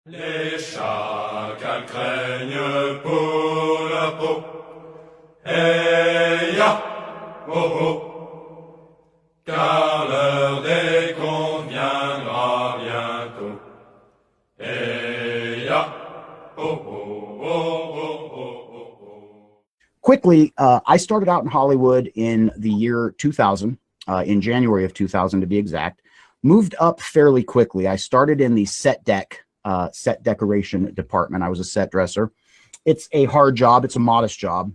Les chacals craignent pour la peau. Hey ya, oh oh, car l'heure des comptes viendra bientôt. Hey ya, oh oh, oh oh, oh oh. Quickly, I started out in Hollywood in the year 2000, in January of 2000 to be exact. Moved up fairly quickly. I started in the set decoration department. I was a set dresser. It's a hard job. It's a modest job.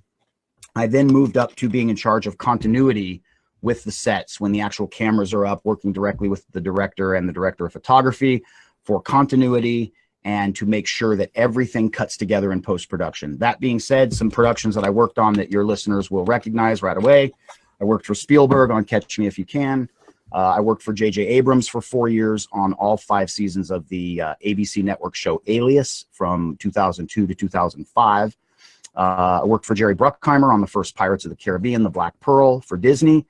I then moved up to being in charge of continuity with the sets when the actual cameras are up, working directly with the director and the director of photography for continuity and to make sure that everything cuts together in post-production. That being said, some productions that I worked on that your listeners will recognize right away. I worked for Spielberg on Catch Me If You Can. I worked for J.J. Abrams for 4 years on all 5 seasons of the ABC network show Alias from 2002 to 2005. I worked for Jerry Bruckheimer on the first Pirates of the Caribbean, The Black Pearl for Disney.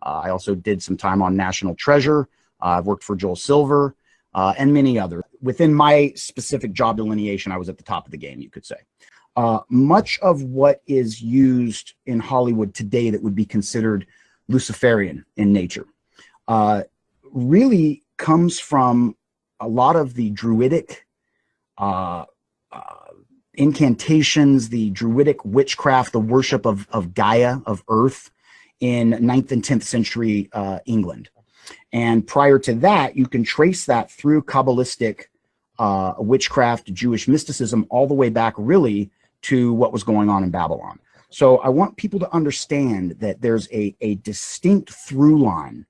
I also did some time on National Treasure. I've worked for Joel Silver and many others. Within my specific job delineation, I was at the top of the game, you could say. Much of what is used in Hollywood today that would be considered Luciferian in nature really comes from a lot of the druidic incantations, the druidic witchcraft, the worship of Gaia, of Earth in 9th and 10th century England. And prior to that, you can trace that through Kabbalistic witchcraft, Jewish mysticism, all the way back really to what was going on in Babylon. So I want people to understand that there's a distinct through line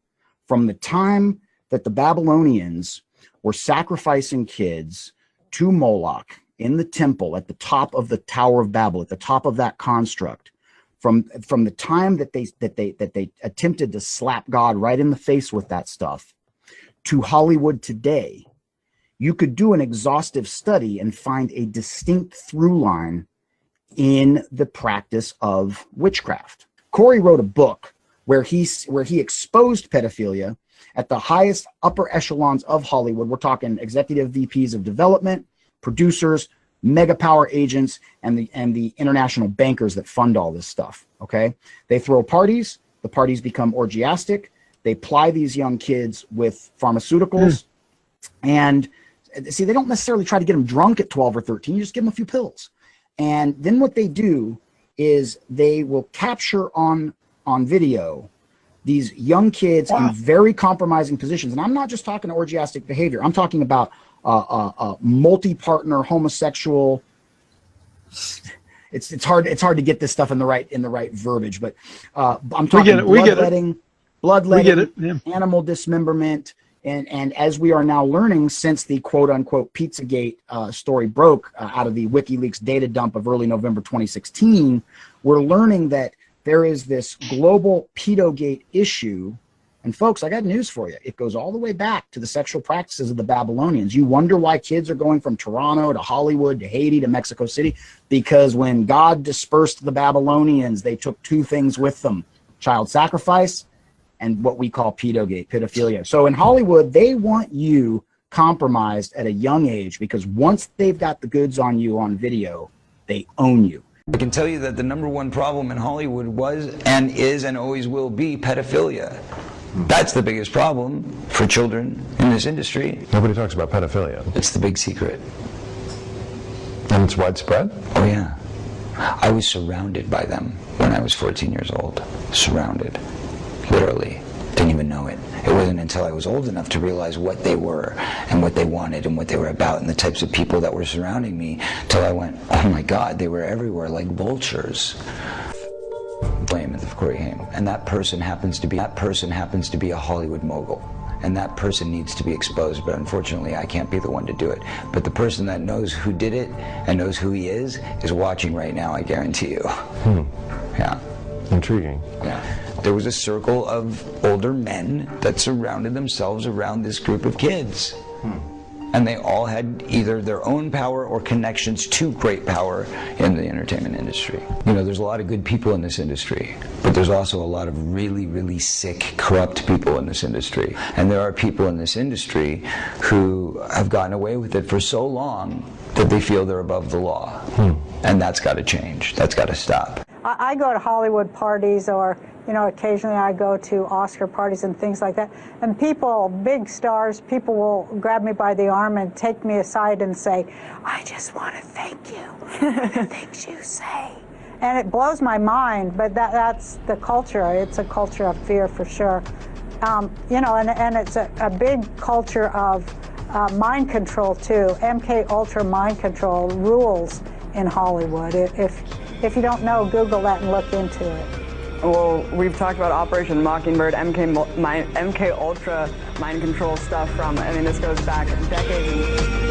from the time that the Babylonians were sacrificing kids to Moloch in the temple at the top of the Tower of Babel, at the top of that construct, from the time that they attempted to slap God right in the face with that stuff to Hollywood today, you could do an exhaustive study and find a distinct through line in the practice of witchcraft. Corey wrote a book where he exposed pedophilia at the highest upper echelons of Hollywood. We're talking executive VPs of development, producers, mega power agents, and the international bankers that fund all this stuff. Okay, they throw parties. The parties become orgiastic. They ply these young kids with pharmaceuticals, and see, they don't necessarily try to get them drunk at 12 or 13. You just give them a few pills, and then what they do is they will capture on video these young kids in very compromising positions. And I'm not just talking orgiastic behavior. I'm talking about multi-partner homosexual. It's hard to get this stuff in the right verbiage, but I'm talking bloodletting, animal dismemberment, and as we are now learning since the quote unquote Pizzagate story broke out of the WikiLeaks data dump of early November 2016, we're learning that there is this global pedogate issue. And folks, I got news for you. It goes all the way back to the sexual practices of the Babylonians. You wonder why kids are going from Toronto to Hollywood to Haiti to Mexico City? Because when God dispersed the Babylonians, they took 2 things with them: child sacrifice and what we call pedophilia. So in Hollywood, they want you compromised at a young age because once they've got the goods on you on video, they own you. I can tell you that the #1 problem in Hollywood was and is and always will be pedophilia. That's the biggest problem for children in this industry. Nobody talks about pedophilia. It's the big secret. And it's widespread? Oh yeah. I was surrounded by them when I was 14 years old. Surrounded. Literally. Didn't even know it. It wasn't until I was old enough to realize what they were and what they wanted and what they were about and the types of people that were surrounding me till I went, oh my God, they were everywhere like vultures. Blame it for Corey Haim. And that person happens to be a Hollywood mogul. And that person needs to be exposed, but unfortunately I can't be the one to do it. But the person that knows who did it and knows who he is watching right now, I guarantee you. Yeah. Intriguing. Yeah. There was a circle of older men that surrounded themselves around this group of kids. And they all had either their own power or connections to great power in the entertainment industry. You know, there's a lot of good people in this industry, but there's also a lot of really, really sick, corrupt people in this industry. And there are people in this industry who have gotten away with it for so long that they feel they're above the law. And that's got to change. That's got to stop. I go to Hollywood parties, or, you know, occasionally I go to Oscar parties and things like that. And people, big stars, people will grab me by the arm and take me aside and say, I just want to thank you for the things you say. And it blows my mind, but that's the culture. It's a culture of fear for sure. You know, and it's a big culture of mind control too. MK Ultra mind control rules in Hollywood. If you don't know, Google that and look into it. Well, we've talked about Operation Mockingbird, MK Ultra mind control stuff from, I mean, this goes back decades.